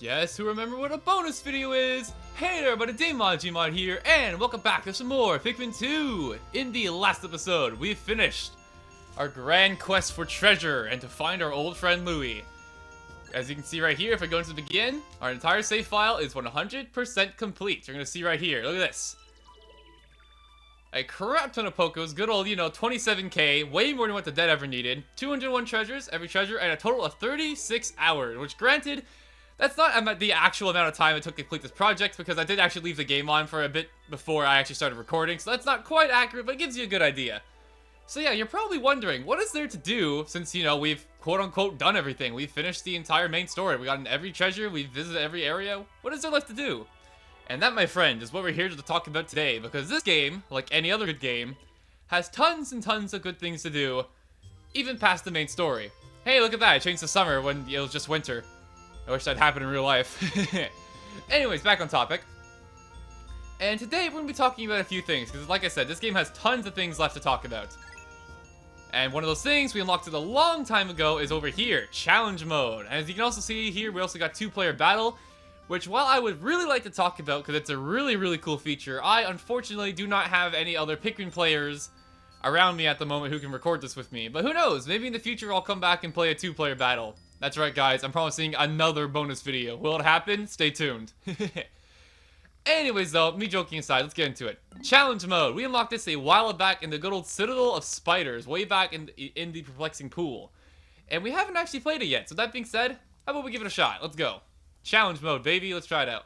Guess who remember what a bonus video is? Hey there, everybody, Gmod here, and welcome back to some more Pikmin 2! In the last episode, we finished our grand quest for treasure and to find our old friend Louie. As you can see right here, if I go into the begin, our entire save file is 100% complete. You're gonna see right here, look at this. A crap ton of Pokos, good old, 27k, way more than what the dead ever needed. 201 treasures, every treasure, and a total of 36 hours, which granted, that's not the actual amount of time it took to complete this project, because I did actually leave the game on for a bit before I actually started recording, so that's not quite accurate, but it gives you a good idea. So yeah, you're probably wondering, what is there to do since, we've quote-unquote done everything. We've finished the entire main story. We got in every treasure, we've visited every area. What is there left to do? And that, my friend, is what we're here to talk about today, because this game, like any other good game, has tons and tons of good things to do, even past the main story. Hey, look at that, I changed to summer when it was just winter. I wish that happened in real life. Anyways, back on topic. And today we're going to be talking about a few things, because like I said, this game has tons of things left to talk about. And one of those things we unlocked it a long time ago is over here, Challenge Mode. And as you can also see here, we also got 2-player battle, which while I would really like to talk about, because it's a really, really cool feature, I unfortunately do not have any other Pikmin players around me at the moment who can record this with me. But who knows, maybe in the future I'll come back and play a 2-player battle. That's right, guys, I'm promising another bonus video. Will it happen? Stay tuned. Anyways, though, me joking aside, let's get into it. Challenge Mode. We unlocked this a while back in the good old Citadel of Spiders, way back in the Perplexing Pool. And we haven't actually played it yet, so that being said, how about we give it a shot? Let's go. Challenge Mode, baby, let's try it out.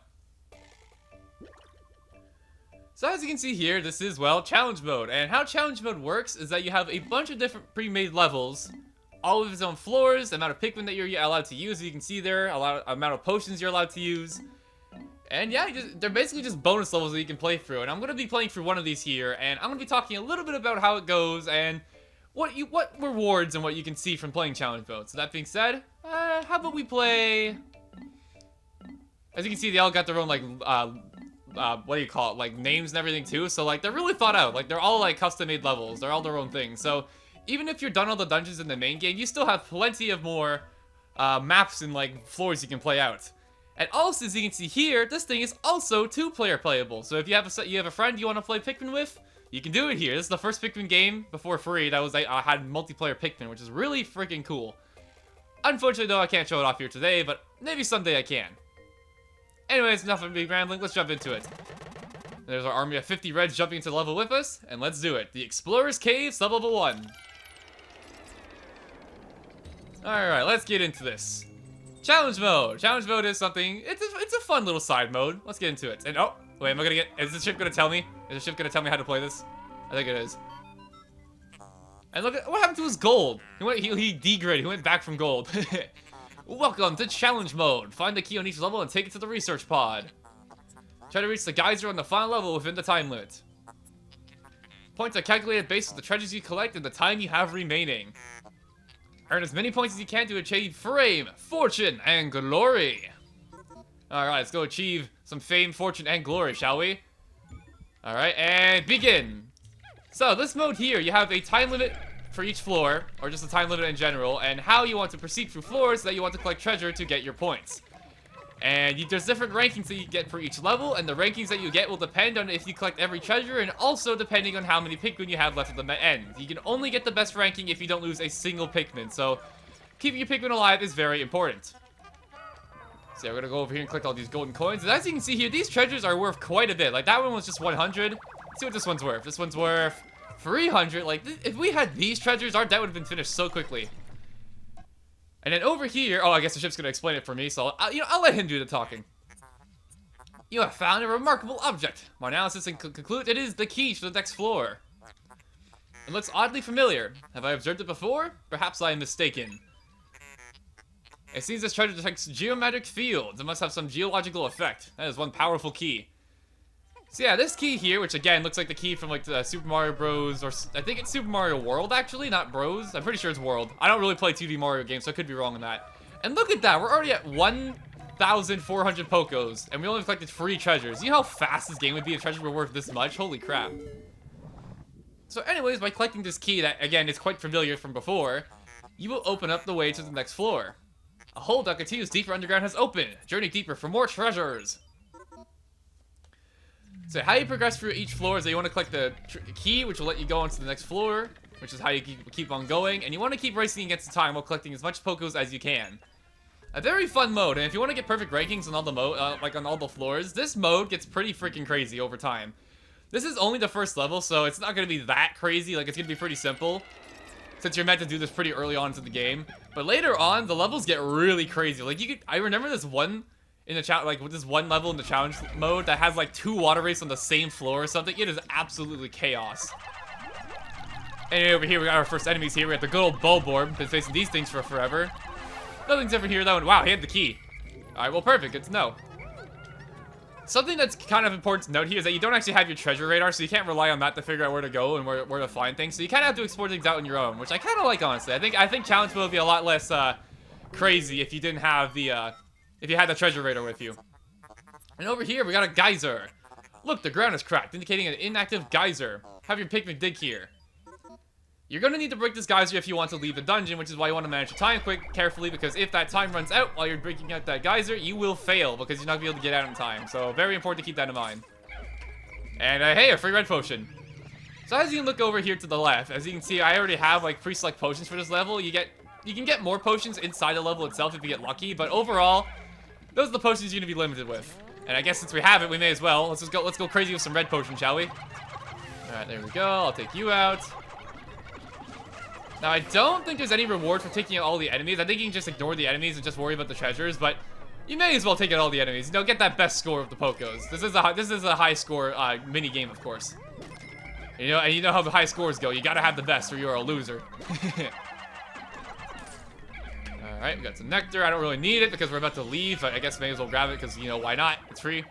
So as you can see here, this is, well, Challenge Mode. And how Challenge Mode works is that you have a bunch of different pre-made levels, all of its own floors, the amount of Pikmin that you're allowed to use, as you can see there, amount of potions you're allowed to use. And yeah, they're basically just bonus levels that you can play through. And I'm going to be playing through one of these here, and I'm going to be talking a little bit about how it goes, and what rewards and what you can see from playing Challenge Mode. So that being said, how about we play... As you can see, they all got their own, like, what do you call it, like, names and everything too. So, like, they're really thought out. Like, they're all, like, custom-made levels. They're all their own things. So even if you're done all the dungeons in the main game, you still have plenty of more maps and like floors you can play out. And also, as you can see here, this thing is also 2-player playable. So if you have a friend you want to play Pikmin with, you can do it here. This is the first Pikmin game before free that was had multiplayer Pikmin, which is really freaking cool. Unfortunately, though, I can't show it off here today, but maybe someday I can. Anyways, enough of me rambling. Let's jump into it. There's our army of 50 Reds jumping into level with us, and let's do it. The Explorer's Cave, sub-level 1. Alright, let's get into this. Challenge Mode. Challenge Mode is something, it's a fun little side mode. Let's get into it. And oh, wait, is the ship gonna tell me? Is the ship gonna tell me how to play this? I think it is. And look at, what happened to his gold? He degraded, he went back from gold. Welcome to Challenge Mode. Find the key on each level and take it to the research pod. Try to reach the geyser on the final level within the time limit. Points are calculated based on the treasures you collect and the time you have remaining. Earn as many points as you can to achieve fame, fortune, and glory. Alright, let's go achieve some fame, fortune, and glory, shall we? Alright, and begin. So, this mode here, you have a time limit for each floor, or just a time limit in general, and how you want to proceed through floors that you want to collect treasure to get your points. And there's different rankings that you get for each level, and the rankings that you get will depend on if you collect every treasure, and also depending on how many Pikmin you have left at the end. You can only get the best ranking if you don't lose a single Pikmin, so keeping your Pikmin alive is very important. So we're gonna go over here and collect all these golden coins, and as you can see here, these treasures are worth quite a bit. Like, that one was just 100. Let's see what this one's worth. This one's worth 300. Like, if we had these treasures, our debt would have been finished so quickly. And then over here, oh, I guess the ship's gonna explain it for me, so I'll let him do the talking. You have found a remarkable object. My analysis concludes it is the key to the next floor. It looks oddly familiar. Have I observed it before? Perhaps I am mistaken. It seems this treasure detects geometric fields. It must have some geological effect. That is one powerful key. So yeah, this key here, which again looks like the key from like the Super Mario Bros. Or I think it's Super Mario World actually, not Bros. I'm pretty sure it's World. I don't really play 2D Mario games, so I could be wrong on that. And look at that, we're already at 1,400 Pokos, and we only collected 3 treasures. You know how fast this game would be if treasures were worth this much? Holy crap. So anyways, by collecting this key that, again, is quite familiar from before, you will open up the way to the next floor. A hole that continues deeper underground has opened. Journey deeper for more treasures. So how you progress through each floor is that you want to collect the key, which will let you go on to the next floor, which is how you keep on going. And you want to keep racing against the time while collecting as much Pokos as you can. A very fun mode, and if you want to get perfect rankings on all the like on all the floors, this mode gets pretty freaking crazy over time. This is only the first level, so it's not going to be that crazy. Like, it's going to be pretty simple, since you're meant to do this pretty early on into the game. But later on, the levels get really crazy. Like, I remember this one in the with this one level in the challenge mode that has like 2 water races on the same floor or something. It is absolutely chaos. And over here, we got our first enemies here. We got the good old Bulborb. Been facing these things for forever. Nothing's ever here, though. Wow, he had the key. Alright, well, perfect. Good to know. Something that's kind of important to note here is that you don't actually have your treasure radar, so you can't rely on that to figure out where to go and where to find things. So you kind of have to explore things out on your own, which I kind of like, honestly. I think challenge mode would be a lot less crazy if you didn't have the if you had the treasure radar with you. And over here, we got a geyser. Look, the ground is cracked, indicating an inactive geyser. Have your Pikmin dig here. You're going to need to break this geyser if you want to leave the dungeon, which is why you want to manage your time carefully, because if that time runs out while you're breaking out that geyser, you will fail, because you're not going to be able to get out in time. So, very important to keep that in mind. And, hey, a free red potion. So, as you can look over here to the left, as you can see, I already have, like, pre-select potions for this level. You can get more potions inside the level itself if you get lucky, but overall, those are the potions you're going to be limited with. And I guess since we have it, we may as well. Let's go crazy with some red potion, shall we? Alright, there we go. I'll take you out. Now, I don't think there's any reward for taking out all the enemies. I think you can just ignore the enemies and just worry about the treasures, but you may as well take out all the enemies. You know, get that best score of the Pokos. This is a high score mini game, of course. And you know how the high scores go. You gotta have the best or you're a loser. Alright, we got some nectar. I don't really need it because we're about to leave, but I guess may as well grab it because, you know, why not? It's free.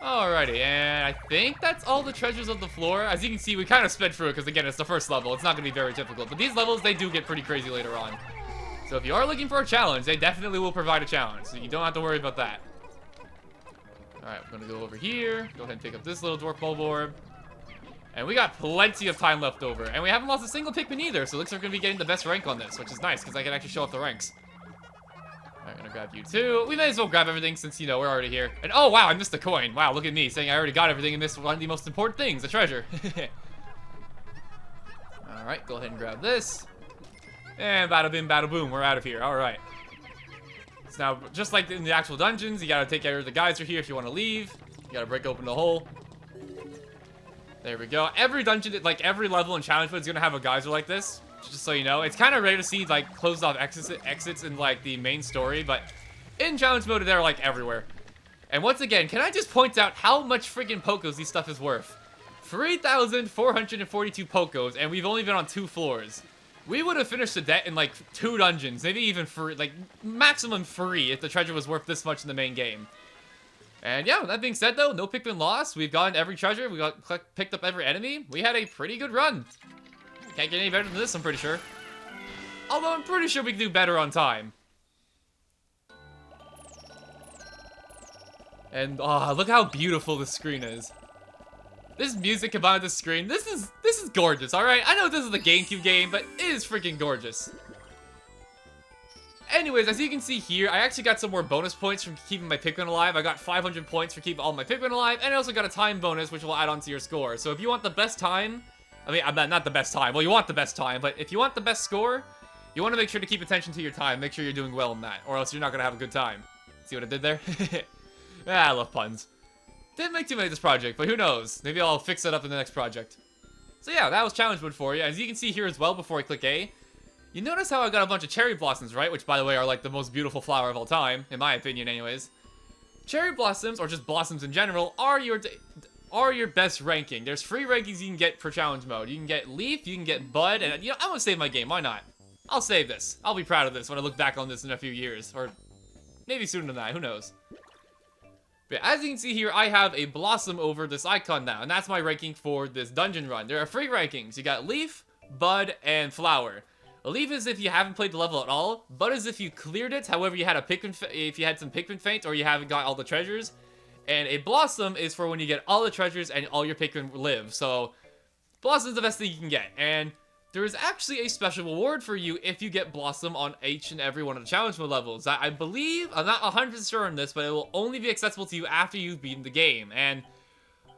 Alrighty, and I think that's all the treasures of the floor. As you can see, we kind of sped through it because, again, it's the first level. It's not going to be very difficult. But these levels, they do get pretty crazy later on. So if you are looking for a challenge, they definitely will provide a challenge. So you don't have to worry about that. Alright, we're going to go over here. Go ahead and pick up this little dwarf Bulborb. And we got plenty of time left over. And we haven't lost a single Pikmin either. So it looks like we're going to be getting the best rank on this, which is nice because I can actually show off the ranks. I'm gonna grab you too. We may as well grab everything since, you know, we're already here. And oh wow, I missed the coin. Wow, look at me saying I already got everything and missed one of the most important things, the treasure. Alright, go ahead and grab this. And bada bim, bada boom, we're out of here. Alright. So now, just like in the actual dungeons, you gotta take care of the geyser here if you want to leave. You gotta break open the hole. There we go. Every dungeon, like every level in challenge mode is gonna have a geyser like this. Just so you know, it's kind of rare to see like closed off exits in like the main story, but in challenge mode they're like everywhere. And once again, can I just point out how much freaking Pokos these stuff is worth? 3,442 Pokos, and we've only been on 2 floors. We would have finished the debt in like 2 dungeons, maybe even free, like maximum free if the treasure was worth this much in the main game. And yeah, that being said though, no Pikmin lost. We've gotten every treasure, we picked up every enemy. We had a pretty good run. Can't get any better than this, I'm pretty sure. Although I'm pretty sure we can do better on time. And look how beautiful this screen is. This music combined with this screen, this is gorgeous, alright? I know this is the GameCube game, but it is freaking gorgeous. Anyways, as you can see here, I actually got some more bonus points from keeping my Pikmin alive. I got 500 points for keeping all my Pikmin alive, and I also got a time bonus, which will add on to your score. So if you want the best time, I mean, not the best time. Well, you want the best time, but if you want the best score, you want to make sure to keep attention to your time. Make sure you're doing well in that, or else you're not going to have a good time. See what I did there? I love puns. Didn't make too many this project, but who knows? Maybe I'll fix it up in the next project. So yeah, that was challenge mode for you. As you can see here as well before I click A, you notice how I got a bunch of cherry blossoms, right? Which, by the way, are like the most beautiful flower of all time, in my opinion anyways. Cherry blossoms, or just blossoms in general, are your best ranking. There's 3 rankings you can get per challenge mode. You can get Leaf, you can get Bud, and, you know, I'm gonna save my game. Why not? I'll save this. I'll be proud of this when I look back on this in a few years. Or maybe sooner than that. Who knows? But as you can see here, I have a Blossom over this icon now. And that's my ranking for this dungeon run. There are 3 rankings. You got Leaf, Bud, and Flower. A Leaf is if you haven't played the level at all. Bud is if you cleared it. However, you had if you had some Pikmin faint or you haven't got all the treasures. And a Blossom is for when you get all the treasures and all your Pikmin live. So, Blossom's the best thing you can get. And there is actually a special reward for you if you get Blossom on each and every one of the challenge mode levels. I believe, I'm not 100% sure on this, but it will only be accessible to you after you've beaten the game. And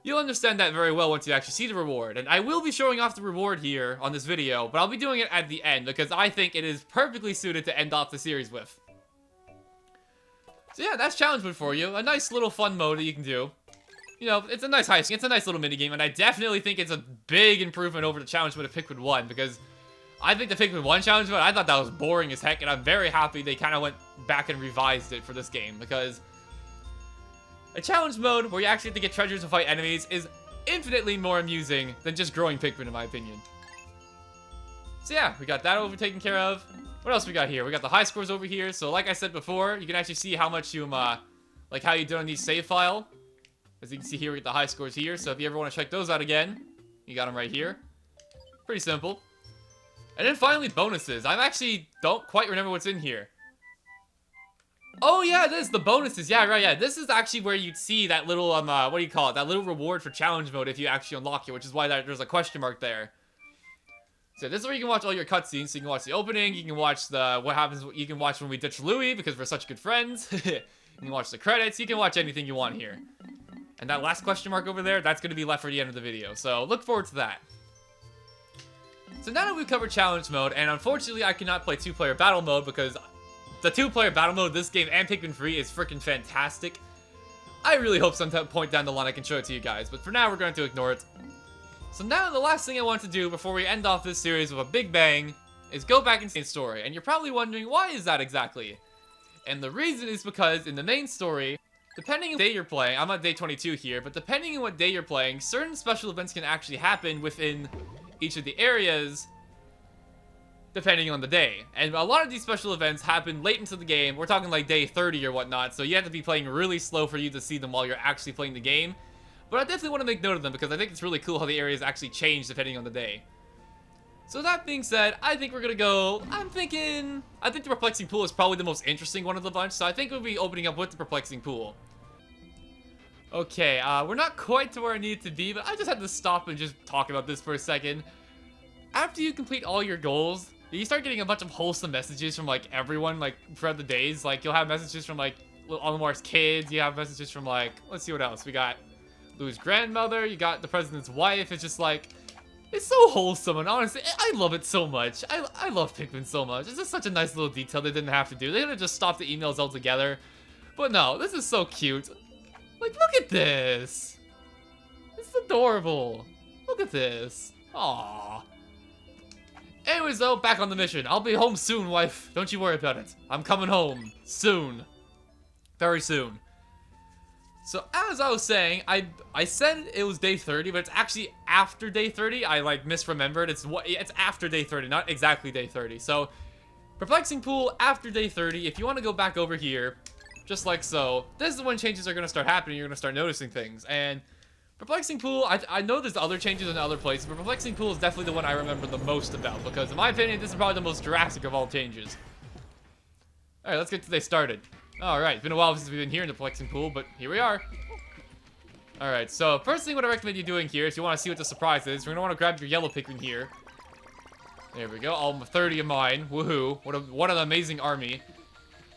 you'll understand that very well once you actually see the reward. And I will be showing off the reward here on this video, but I'll be doing it at the end because I think it is perfectly suited to end off the series with. So yeah, that's challenge mode for you. A nice little fun mode that you can do. You know, it's a nice heist. It's a nice little minigame, and I definitely think it's a big improvement over the challenge mode of Pikmin 1, because I think the Pikmin 1 challenge mode, I thought that was boring as heck, and I'm very happy they kind of went back and revised it for this game, because a challenge mode where you actually have to get treasures and fight enemies is infinitely more amusing than just growing Pikmin, in my opinion. So yeah, we got that over taken care of. What else we got here? We got the high scores over here, so like I said before, you can actually see how much you, like how you did on each save file. As you can see here, we get the high scores here, so if you ever want to check those out again, you got them right here. Pretty simple. And then finally, bonuses. I actually don't quite remember what's in here. Oh yeah, this is the bonuses. Yeah, right, yeah. This is actually where you'd see that little, what do you call it? That little reward for challenge mode if you actually unlock it, which is why there's a question mark there. So this is where you can watch all your cutscenes. So you can watch the opening, you can watch what happens, you can watch when we ditch Louie because we're such good friends. You can watch the credits, you can watch anything you want here. And that last question mark over there, that's going to be left for the end of the video. So look forward to that. So now that we've covered challenge mode, and unfortunately I cannot play 2-player battle mode because the 2-player battle mode this game and Pikmin 3 is freaking fantastic. I really hope some point down the line I can show it to you guys, but for now we're going to ignore it. So now the last thing I want to do before we end off this series with a big bang is go back into the main story. And you're probably wondering, why is that exactly? And the reason is because in the main story, depending on the day you're playing, I'm on day 22 here, but depending on what day you're playing, certain special events can actually happen within each of the areas, depending on the day. And a lot of these special events happen late into the game. We're talking like day 30 or whatnot, so you have to be playing really slow for you to see them while you're actually playing the game. But I definitely want to make note of them because I think it's really cool how the areas actually change depending on the day. So that being said, I think we're going to go, I think the Perplexing Pool is probably the most interesting one of the bunch, so I think we'll be opening up with the Perplexing Pool. Okay, we're not quite to where I need to be, but I just had to stop and just talk about this for a second. After you complete all your goals, you start getting a bunch of wholesome messages from, like, everyone, like, throughout the days. Like, you'll have messages from, like, Olimar's kids, you have messages from, like, let's see what else. We got Louie's grandmother, you got the president's wife. It's just, like, it's so wholesome, and honestly, I love it so much. I love Pikmin so much. It's just such a nice little detail they didn't have to do. They could have just stopped the emails altogether. But no, this is so cute. Like, look at this. It's adorable. Look at this. Aww. Anyways, though, back on the mission. I'll be home soon, wife. Don't you worry about it. I'm coming home. Soon. Very soon. So, as I was saying, I said it was day 30, but it's actually after day 30. I, like, misremembered. It's after day 30, not exactly day 30. So, Perplexing Pool after day 30. If you want to go back over here, just like so, this is when changes are going to start happening. You're going to start noticing things. And Perplexing Pool, I know there's other changes in other places, but Perplexing Pool is definitely the one I remember the most about, because in my opinion, this is probably the most drastic of all changes. Alright, let's get today started. Alright, it's been a while since we've been here in the Perplexing Pool, but here we are. Alright, so first thing what I recommend you doing here, if you want to see what the surprise is, we're going to want to grab your yellow Pikmin here. There we go, all 30 of mine. Woohoo, what an amazing army.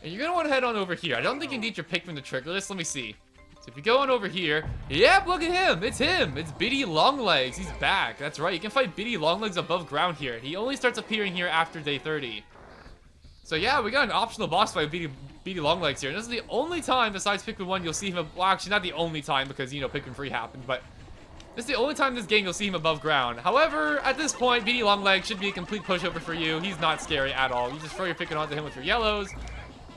And you're going to want to head on over here. I don't think you need your Pikmin to trigger this, let me see. So if you go on over here, yep, look at him, it's Bitty Longlegs, he's back. That's right, you can fight Bitty Longlegs above ground here. He only starts appearing here after day 30. So yeah, we got an optional boss fight with Bitty Longlegs here. And this is the only time besides Pikmin 1 you'll see him, well actually not the only time because, you know, Pikmin 3 happened, but this is the only time in this game you'll see him above ground. However, at this point, Bitty Longlegs should be a complete pushover for you. He's not scary at all. You just throw your Pikmin onto him with your yellows.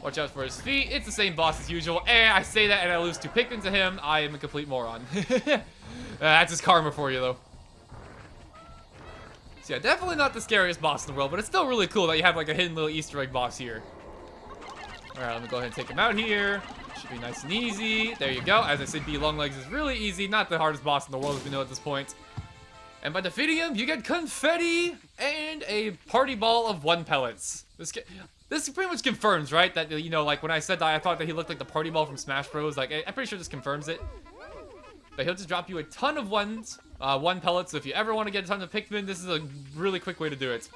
Watch out for his feet. It's the same boss as usual. And I say that and I lose 2 Pikmin to him. I am a complete moron. That's his karma for you, though. So yeah, definitely not the scariest boss in the world, but it's still really cool that you have like a hidden little Easter egg boss here. Alright, let me go ahead and take him out here. Should be nice and easy. There you go. As I said, Bitty Longlegs is really easy. Not the hardest boss in the world, as we know at this point. And by defeating him, you get confetti and a party ball of 1 pellets. This pretty much confirms, right? That, you know, like when I said that I thought that he looked like the party ball from Smash Bros. Like, I'm pretty sure this confirms it. But he'll just drop you a ton of 1s, 1 pellet, so if you ever want to get a ton of Pikmin, this is a really quick way to do it.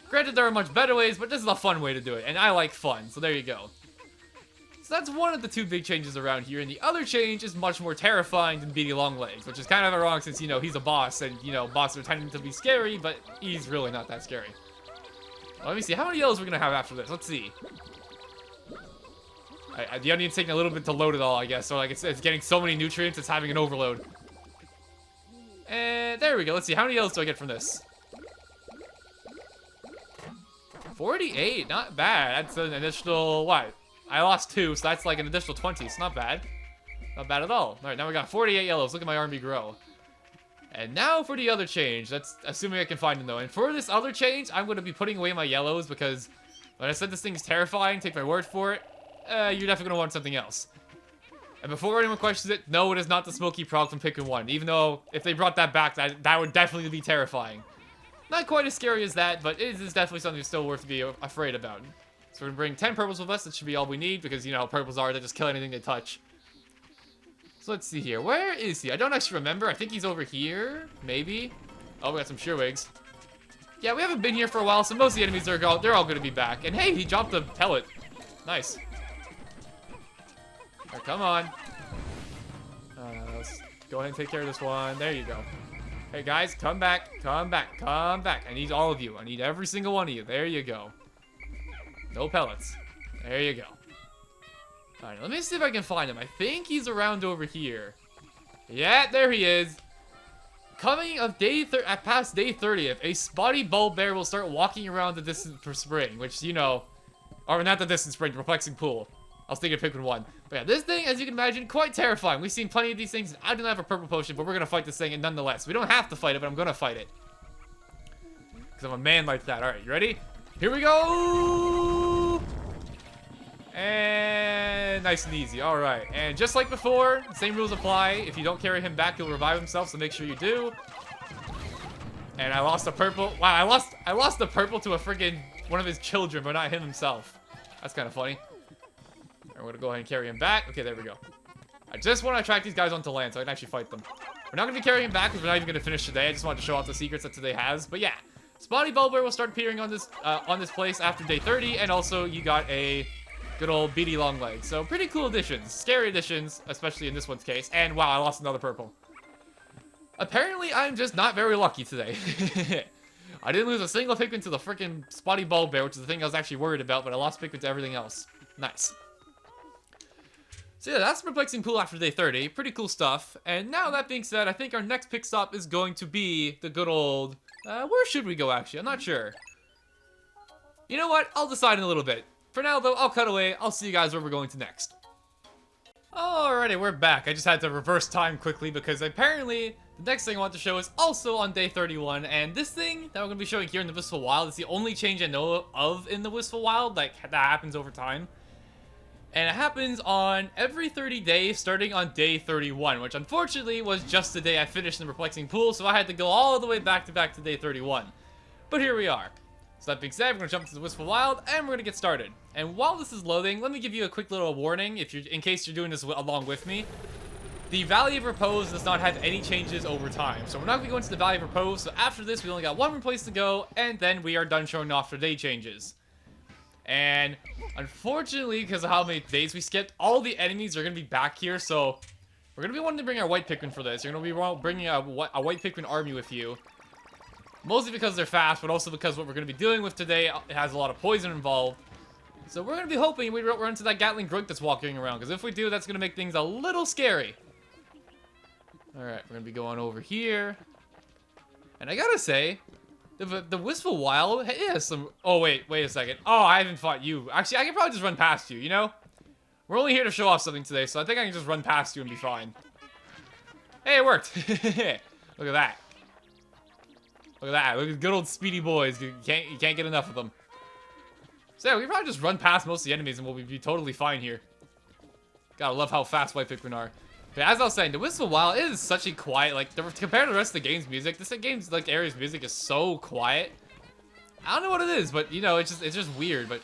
Granted, there are much better ways, but this is a fun way to do it, and I like fun, so there you go. So that's one of the 2 big changes around here, and the other change is much more terrifying than Beady Longlegs, which is kind of ironic since, you know, he's a boss, and, you know, bosses are tending to be scary, but he's really not that scary. Well, let me see, how many yellows we're gonna have after this? Let's see. The onion's taking a little bit to load it all, I guess, so like it's getting so many nutrients, it's having an overload. And there we go, let's see, how many yellows do I get from this? 48, not bad. That's an additional, what? I lost 2, so that's like an additional 20. It's not bad. Not bad at all. Alright, now we got 48 yellows. Look at my army grow. And now for the other change. That's assuming I can find them, though. And for this other change, I'm going to be putting away my yellows because when I said this thing is terrifying, take my word for it, you're definitely going to want something else. And before anyone questions it, no, it is not the Smoky Prog from Pikmin 1. Even though, if they brought that back, that would definitely be terrifying. Not quite as scary as that, but it is definitely something still worth to be afraid about. So we're gonna bring 10 purples with us. That should be all we need because, you know how purples are. They just kill anything they touch. So let's see here. Where is he? I don't actually remember. I think he's over here. Maybe. Oh, we got some shearwigs. Yeah, we haven't been here for a while, so most of the enemies they're all gonna be back. And hey, he dropped a pellet. Nice. All right, come on. Let's go ahead and take care of this one. There you go. Hey guys, come back, come back, come back. I need all of you. I need every single one of you. There you go. No pellets. There you go. Alright, let me see if I can find him. I think he's around over here. Yeah, there he is. Coming of past day 30th, a spotty bulb bear will start walking around the distant spring, which, you know, or not the distant spring, the perplexing pool. I was thinking of Pikmin 1. But yeah, this thing, as you can imagine, quite terrifying. We've seen plenty of these things. I don't have a purple potion, but we're going to fight this thing and nonetheless. We don't have to fight it, but I'm going to fight it. Because I'm a man like that. Alright, you ready? Here we go! And nice and easy. Alright, and just like before, same rules apply. If you don't carry him back, he'll revive himself, so make sure you do. And I lost a purple. Wow, I lost the purple to a freaking one of his children, but not him himself. That's kind of funny. We're going to go ahead and carry him back. Okay, there we go. I just want to attract these guys onto land so I can actually fight them. We're not going to be carrying him back because we're not even going to finish today. I just wanted to show off the secrets that today has. But yeah, Spotty Bulbware will start appearing on this place after day 30. And also, you got a good old Beady Longlegs. So, pretty cool additions. Scary additions, especially in this one's case. And wow, I lost another purple. Apparently, I'm just not very lucky today. I didn't lose a single Pikmin to the freaking Spotty Bulbware, which is the thing I was actually worried about. But I lost Pikmin to everything else. Nice. So yeah, that's Perplexing Pool after day 30. Pretty cool stuff. And now that being said, I think our next pick stop is going to be the good old... where should we go, actually? I'm not sure. You know what? I'll decide in a little bit. For now, though, I'll cut away. I'll see you guys where we're going to next. Alrighty, we're back. I just had to reverse time quickly because apparently the next thing I want to show is also on day 31. And this thing that we're going to be showing here in the Wistful Wild is the only change I know of in the Wistful Wild. Like, that happens over time. And it happens on every 30 days, starting on day 31, which unfortunately was just the day I finished the Perplexing Pool, so I had to go all the way back to day 31. But here we are. So that being said, we're going to jump into the Wistful Wild, and we're going to get started. And while this is loading, let me give you a quick little warning, in case you're doing this along with me. The Valley of Repose does not have any changes over time, so we're not going to go into the Valley of Repose, so after this, we only got one more place to go, and then we are done showing off the day changes. And unfortunately, because of how many days we skipped, all the enemies are going to be back here. So we're going to be wanting to bring our white Pikmin for this. You're going to be bringing a white Pikmin army with you. Mostly because they're fast, but also because what we're going to be doing with today has a lot of poison involved. So we're going to be hoping we run into that Gatling Grunt that's walking around. Because if we do, that's going to make things a little scary. Alright, we're going to be going over here. And I gotta say... The Wistful Wild has some... Oh, wait a second. Oh, I haven't fought you. Actually, I can probably just run past you, you know? We're only here to show off something today, so I think I can just run past you and be fine. Hey, it worked. Look at that. Look at that. Look at good old speedy boys. You can't get enough of them. So yeah, we can probably just run past most of the enemies and we'll be totally fine here. Gotta love how fast white Pikmin are. But as I was saying, the Wistful Wild is such a quiet, like, compared to the rest of the game's music, this game's, like, area's music is so quiet. I don't know what it is, but, you know, it's just weird, but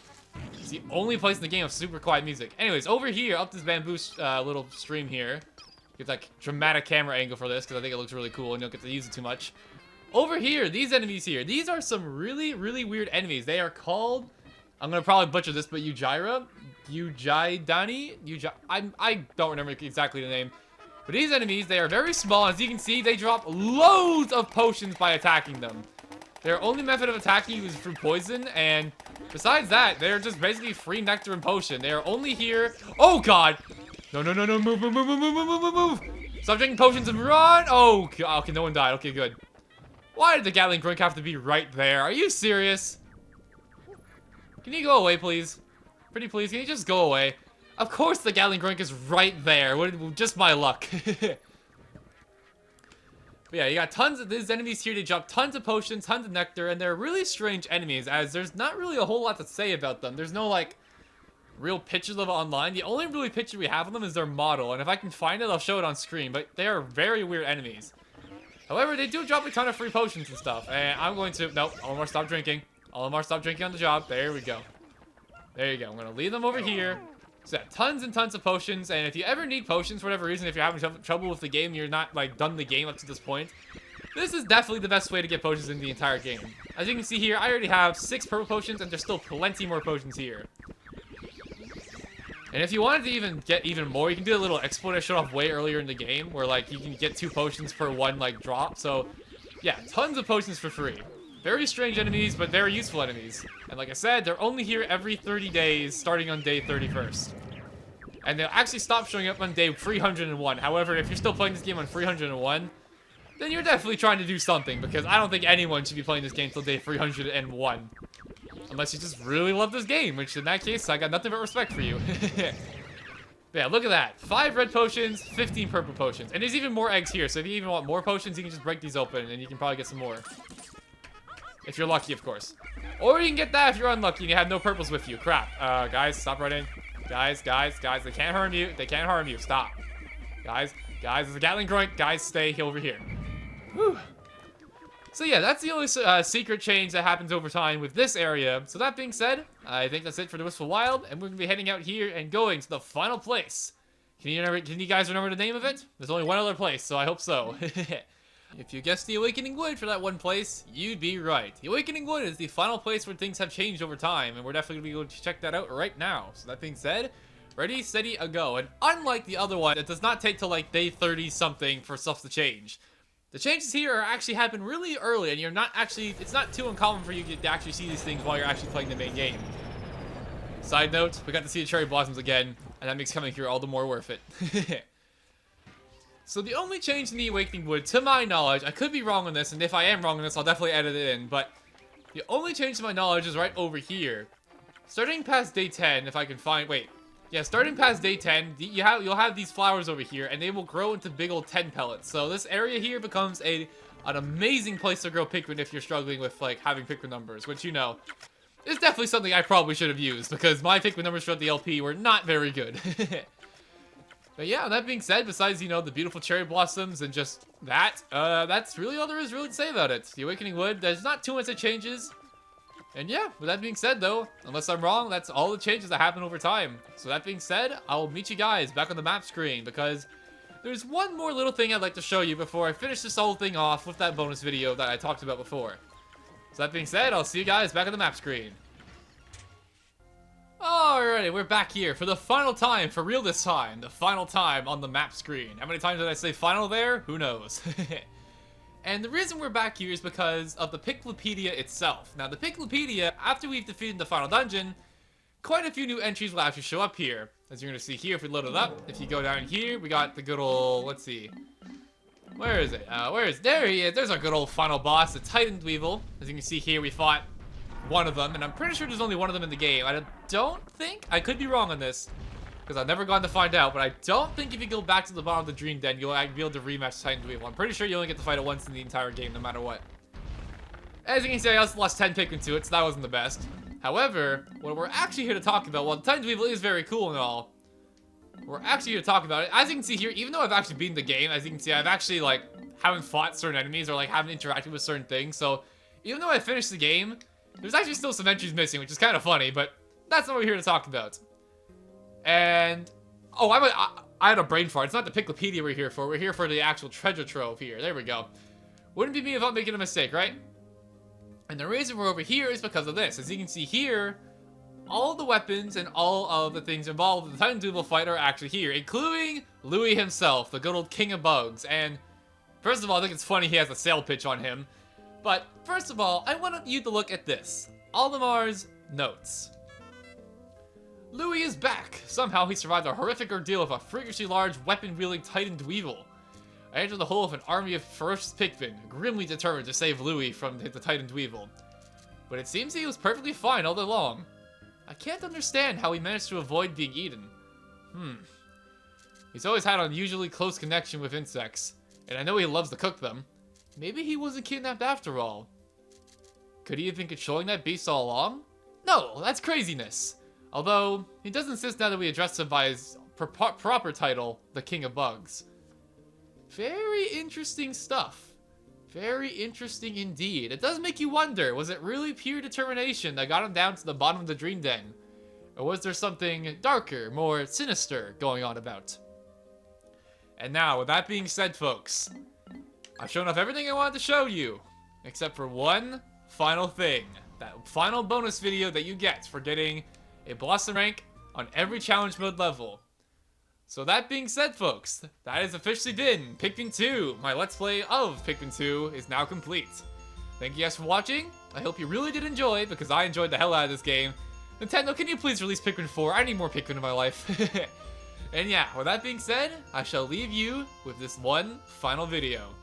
it's the only place in the game with super quiet music. Anyways, over here, up this bamboo little stream here, Get that dramatic camera angle for this because I think it looks really cool and you don't get to use it too much. Over here, these enemies here. These are some really, really weird enemies. They are called, I'm going to probably butcher this, but Ujaira? Ujaidani? I don't remember exactly the name. But these enemies, they are very small. As you can see, they drop loads of potions by attacking them. Their only method of attacking you is through poison, and besides that, they're just basically free nectar and potion. They are only here. Oh god! No, no, no, no, move, move, move, move, move, move, move, move! Stop drinking potions and run! Oh, god. Okay, no one died. Okay, good. Why did the Gatling Grunk have to be right there? Are you serious? Can you go away, please? Pretty please, can you just go away? Of course the Gatling Grunk is right there. Just my luck. But yeah, you got tons of these enemies here. They drop tons of potions, tons of nectar, and they're really strange enemies, as there's not really a whole lot to say about them. There's no, like, real pictures of it online. The only really picture we have of them is their model, and if I can find it, I'll show it on screen, but they are very weird enemies. However, they do drop a ton of free potions and stuff, and I'm going to... Nope, Olimar, stop drinking. Olimar, stop drinking on the job. There we go. There you go. I'm going to leave them over here. So yeah, tons and tons of potions, and if you ever need potions for whatever reason, if you're having trouble with the game, you're not, like, done the game up to this point, this is definitely the best way to get potions in the entire game. As you can see here, I already have 6 purple potions, and there's still plenty more potions here. And if you wanted to even get even more, you can do a little exploit I showed off way earlier in the game, where, like, you can get 2 potions per 1, like, drop. So, yeah, tons of potions for free. Very strange enemies, but very useful enemies. And like I said, they're only here every 30 days, starting on day 31st. And they'll actually stop showing up on day 301. However, if you're still playing this game on 301, then you're definitely trying to do something, because I don't think anyone should be playing this game till day 301. Unless you just really love this game, which in that case, I got nothing but respect for you. Yeah, look at that. 5 red potions, 15 purple potions. And there's even more eggs here, so if you even want more potions, you can just break these open, and you can probably get some more. If you're lucky, of course. Or you can get that if you're unlucky and you have no purples with you. Crap. Guys, stop running. Guys, they can't harm you. They can't harm you. Stop. Guys, there's a Gatling Grunk. Guys, stay over here. Whew. So yeah, that's the only secret change that happens over time with this area. So that being said, I think that's it for the Wistful Wild, and we're going to be heading out here and going to the final place. Can you guys remember the name of it? There's only one other place, so I hope so. If you guessed the Awakening Wood for that one place, you'd be right. The Awakening Wood is the final place where things have changed over time, and we're definitely going to be going to check that out right now. So that being said, ready, steady, a go. And unlike the other one, it does not take till like day 30-something for stuff to change. The changes here are actually happen really early, and it's not too uncommon for you to actually see these things while you're actually playing the main game. Side note, we got to see the cherry blossoms again, and that makes coming here all the more worth it. So the only change in the Awakening Wood, to my knowledge, I could be wrong on this, and if I am wrong on this, I'll definitely edit it in, but the only change to my knowledge is right over here. Starting past day 10, if I can find, starting past day 10, you'll have these flowers over here, and they will grow into big old 10 pellets. So this area here becomes an amazing place to grow Pikmin if you're struggling with, like, having Pikmin numbers, which, you know, is definitely something I probably should have used, because my Pikmin numbers throughout the LP were not very good. But yeah, that being said, besides, you know, the beautiful cherry blossoms and just that, that's really all there is really to say about it. The Awakening Wood, there's not too much that changes. And yeah, with that being said though, unless I'm wrong, that's all the changes that happen over time. So that being said, I'll meet you guys back on the map screen, because there's one more little thing I'd like to show you before I finish this whole thing off with that bonus video that I talked about before. So that being said, I'll see you guys back on the map screen. Alrighty, we're back here for the final time, for real this time, the final time on the map screen. How many times did I say final there? Who knows? And the reason we're back here is because of the Piklopedia itself. Now, the Piklopedia, after we've defeated the final dungeon, quite a few new entries will actually show up here. As you're going to see here, if we load it up, if you go down here, we got the good old, let's see. Where is it? There he is. There's our good old final boss, the Titan Dweevil. As you can see here, we fought one of them, and I'm pretty sure there's only one of them in the game. I don't think, I could be wrong on this, because I've never gone to find out, but I don't think if you go back to the bottom of the Dream Den, you'll be able to rematch Titan Dweevil. I'm pretty sure you only get to fight it once in the entire game, no matter what. As you can see, I also lost 10 Pikmin to it, so that wasn't the best. However, what we're actually here to talk about, while Titan Dweevil is very cool and all, we're actually here to talk about it. As you can see here, even though I've actually beaten the game, as you can see, I've actually, like, haven't fought certain enemies or, like, haven't interacted with certain things, so even though I finished the game, there's actually still some entries missing, which is kind of funny, but that's not what we're here to talk about. And, oh, I had a brain fart. It's not the Piclopedia we're here for. We're here for the actual treasure trove here. There we go. Wouldn't be me if I'm making a mistake, right? And the reason we're over here is because of this. As you can see here, all the weapons and all of the things involved with the Titan Duel fight are actually here, including Louie himself, the good old king of bugs. And first of all, I think it's funny he has a sale pitch on him. But first of all, I want you to look at this. Aldemar's notes. Louie is back. Somehow he survived a horrific ordeal with a freakishly large weapon-wielding Titan Dweevil. I entered the hull of an army of ferocious Pikmin, grimly determined to save Louie from the Titan Dweevil. But it seems he was perfectly fine all day long. I can't understand how he managed to avoid being eaten. He's always had an unusually close connection with insects, and I know he loves to cook them. Maybe he wasn't kidnapped after all. Could he have been controlling that beast all along? No, that's craziness. Although, he does insist now that we address him by his proper title, the King of Bugs. Very interesting stuff. Very interesting indeed. It does make you wonder, was it really pure determination that got him down to the bottom of the Dream Den? Or was there something darker, more sinister going on about? And now, with that being said, folks, I've shown off everything I wanted to show you, except for one final thing. That final bonus video that you get for getting a Blossom rank on every challenge mode level. So that being said, folks, that has officially been Pikmin 2. My Let's Play of Pikmin 2 is now complete. Thank you guys for watching. I hope you really did enjoy, because I enjoyed the hell out of this game. Nintendo, can you please release Pikmin 4? I need more Pikmin in my life. And yeah, with that being said, I shall leave you with this one final video.